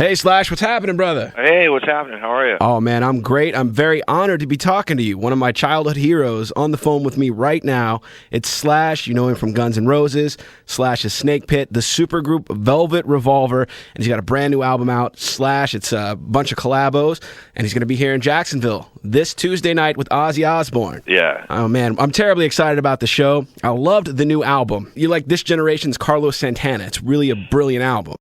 Hey, Slash, what's happening, brother? Hey, what's happening? How are you? Oh, man, I'm great. I'm very honored to be talking to you. One of my childhood heroes on the phone with me right now. It's Slash. You know him from Guns N' Roses. Slash is Snake Pit, the supergroup Velvet Revolver, and he's got a brand new album out, Slash. It's a bunch of collabos, and he's going to be here in Jacksonville this Tuesday night with Ozzy Osbourne. Yeah. Oh, man, I'm terribly excited about the show. I loved the new album. You like this generation's Carlos Santana. It's really a brilliant album.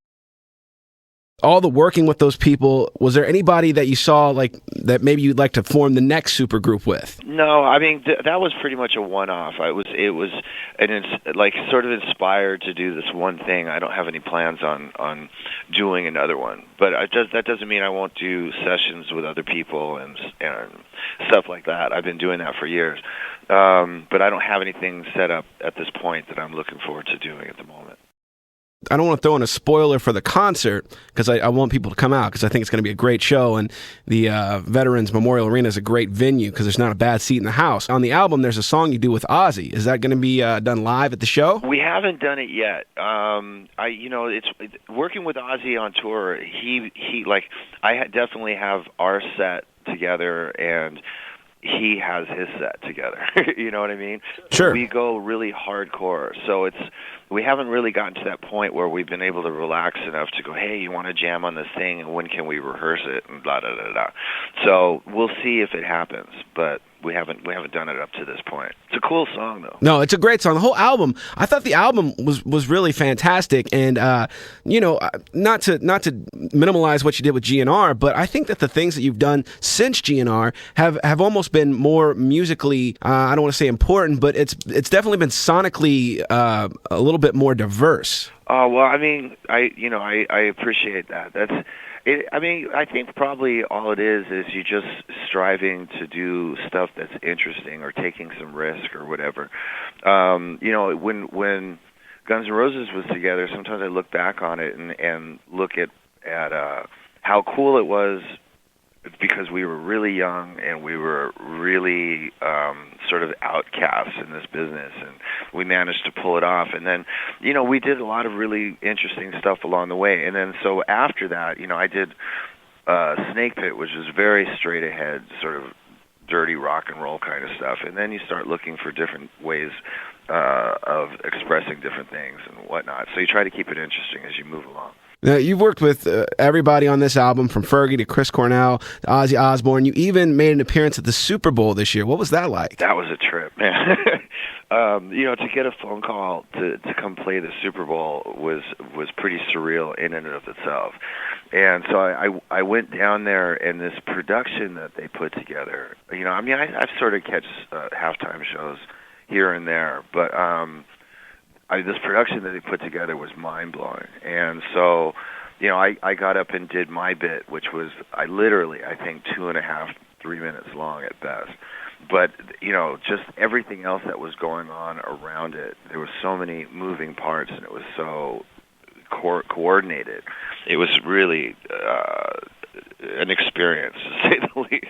All the working with those people, was there anybody that you saw like that maybe you'd like to form the next supergroup with? No, I mean that was pretty much a one-off. It was, and it's like sort of inspired to do this one thing. I don't have any plans on doing another one, but that doesn't mean I won't do sessions with other people and stuff like that. I've been doing that for years, but I don't have anything set up at this point that I'm looking forward to doing at the moment. I don't want to throw in a spoiler for the concert because I want people to come out because I think it's going to be a great show, and the Veterans Memorial Arena is a great venue because there's not a bad seat in the house. On the album, there's a song you do with Ozzy. Is that going to be done live at the show? We haven't done it yet. It's working with Ozzy on tour. He like definitely have our set together and he has his set together. You know what I mean? Sure. We go really hardcore. So we haven't really gotten to that point where we've been able to relax enough to go, hey, you want to jam on this thing, and when can we rehearse it, and blah, blah, blah, blah. So we'll see if it happens, but we haven't done it up to this point. It's a cool song, though. No, it's a great song. The whole album, I thought the album was really fantastic, and not to minimize what you did with GNR, but I think that the things that you've done since GNR have almost been more musically, I don't want to say important, but it's definitely been sonically a little bit more diverse. Oh, well, I mean, I appreciate that. That's it. I mean, I think probably all it is you just striving to do stuff that's interesting or taking some risk or whatever. When Guns N' Roses was together, sometimes I look back on it and look at how cool it was because we were really young and we were really sort of outcasts in this business, and we managed to pull it off. And then, we did a lot of really interesting stuff along the way. And then so after that, I did Snake Pit, which is very straight ahead, sort of dirty rock and roll kind of stuff. And then you start looking for different ways of expressing different things and whatnot. So you try to keep it interesting as you move along. Now, you've worked with everybody on this album, from Fergie to Chris Cornell to Ozzy Osbourne. You even made an appearance at the Super Bowl this year. What was that like? That was a trip, man. To get a phone call to come play the Super Bowl was pretty surreal in and of itself. And so I went down there, and this production that they put together, I've sort of catch halftime shows here and there, but this production that they put together was mind-blowing. And so, I got up and did my bit, which was, I think 2.5, 3 minutes long at best. But, just everything else that was going on around it, there were so many moving parts, and it was so coordinated. It was really an experience, to say the least.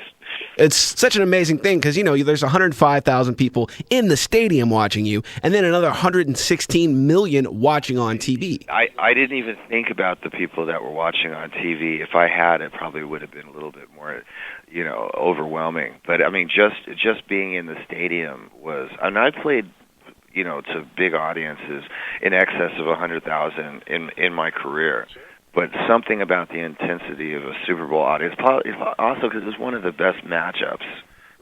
It's such an amazing thing because, there's 105,000 people in the stadium watching you, and then another 116 million watching on TV. I didn't even think about the people that were watching on TV. If I had, it probably would have been a little bit more, overwhelming. But, I mean, just being in the stadium was, and I played, to big audiences in excess of 100,000 in my career. But something about the intensity of a Super Bowl audience, also because it's one of the best matchups.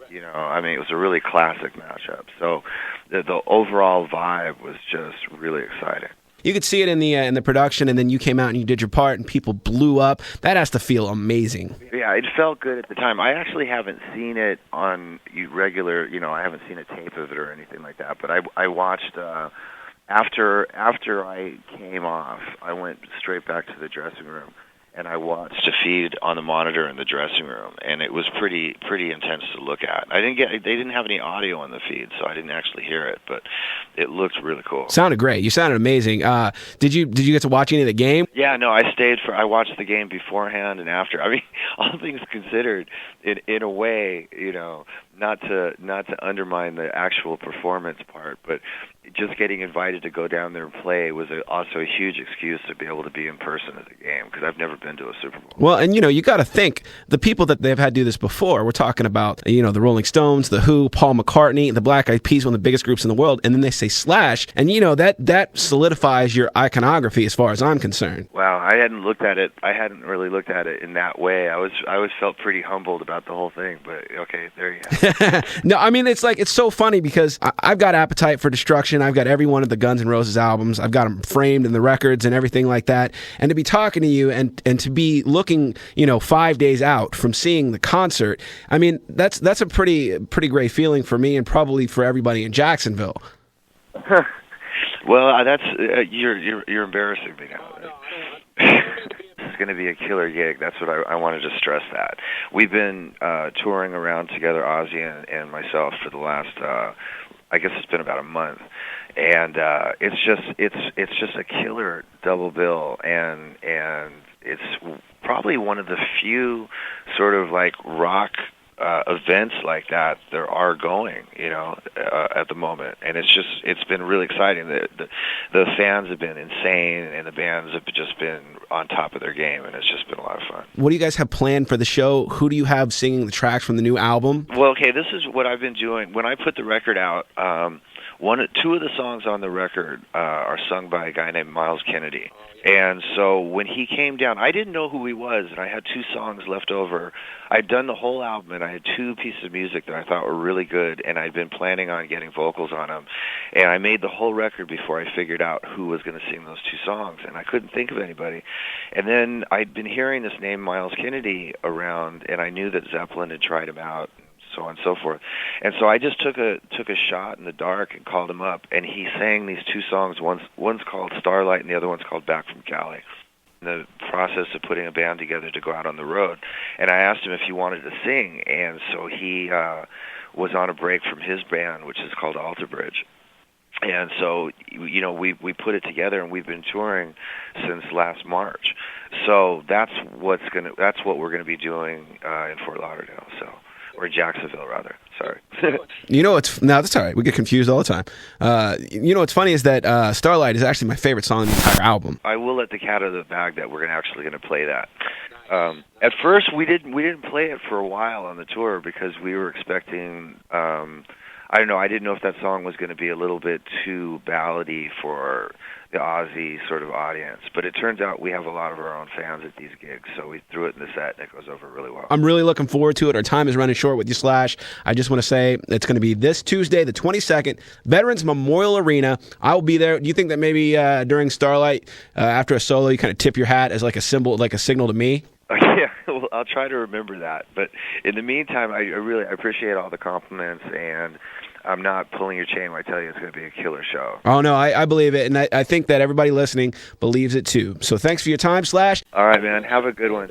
It was a really classic matchup. So the overall vibe was just really exciting. You could see it in the production, and then you came out and you did your part, and people blew up. That has to feel amazing. Yeah, it felt good at the time. I actually haven't seen it on regular, I haven't seen a tape of it or anything like that. But I watched. After I came off, I went straight back to the dressing room, and I watched a feed on the monitor in the dressing room, and it was pretty intense to look at. They didn't have any audio on the feed, so I didn't actually hear it, but it looked really cool. Sounded great. You sounded amazing. Did you get to watch any of the game? Yeah, no, I watched the game beforehand and after. I mean, all things considered, in a way, not to undermine the actual performance part, but just getting invited to go down there and play was also a huge excuse to be able to be in person at the game, because I've never been to a Super Bowl. Well, and you got to think the people that they've had do this before. We're talking about the Rolling Stones, the Who, Paul McCartney, the Black Eyed Peas, one of the biggest groups in the world, and then they say Slash, and that solidifies your iconography as far as I'm concerned. Wow, I hadn't really looked at it in that way. I always felt pretty humbled about the whole thing, but okay, there you have it. No, I mean, it's so funny because I've got Appetite for Destruction. I've got every one of the Guns N' Roses albums. I've got them framed in the records and everything like that. And to be talking to you and to be looking, 5 days out from seeing the concert, I mean, that's a pretty great feeling for me and probably for everybody in Jacksonville. Well, that's you're embarrassing me now. It's going to be a killer gig. That's what I wanted to stress. That we've been touring around together, Ozzy and myself, for the last I guess it's been about a month, and it's just a killer double bill, and it's probably one of the few sort of like rock events like that there are going, at the moment, and it's been really exciting. The fans have been insane, and the bands have just been on top of their game, and it's just been a lot of fun. What do you guys have planned for the show? Who do you have singing the tracks from the new album? Well, okay, this is what I've been doing. When I put the record out, two of the songs on the record are sung by a guy named Miles Kennedy. And so when he came down, I didn't know who he was, and I had 2 songs left over. I'd done the whole album, and I had 2 pieces of music that I thought were really good, and I'd been planning on getting vocals on them. And I made the whole record before I figured out who was going to sing those 2 songs, and I couldn't think of anybody. And then I'd been hearing this name Miles Kennedy around, and I knew that Zeppelin had tried him out, so on and so forth. And so I just took a shot in the dark and called him up, and he sang these 2 songs. One's called Starlight and the other one's called Back from Cali. In the process of putting a band together to go out on the road, and I asked him if he wanted to sing, and so he was on a break from his band, which is called Alter Bridge. And so, we put it together, and we've been touring since last March. So that's what we're gonna be doing in Fort Lauderdale. Or Jacksonville, rather. Sorry. That's all right. We get confused all the time. What's funny is that Starlight is actually my favorite song on the entire album. I will let the cat out of the bag that we're actually going to play that. At first, we didn't play it for a while on the tour because we were expecting. I don't know. I didn't know if that song was going to be a little bit too ballady for the Ozzy sort of audience, but it turns out we have a lot of our own fans at these gigs, so we threw it in the set, and it goes over really well. I'm really looking forward to it. Our time is running short with you, Slash. I just want to say it's going to be this Tuesday, the 22nd, Veterans Memorial Arena. I will be there. Do you think that maybe during Starlight, after a solo, you kind of tip your hat as like a symbol, like a signal to me? Yeah, well, I'll try to remember that. But in the meantime, I really appreciate all the compliments, and I'm not pulling your chain when I tell you it's going to be a killer show. Oh, no, I believe it, and I think that everybody listening believes it too. So thanks for your time, Slash. All right, man. Have a good one.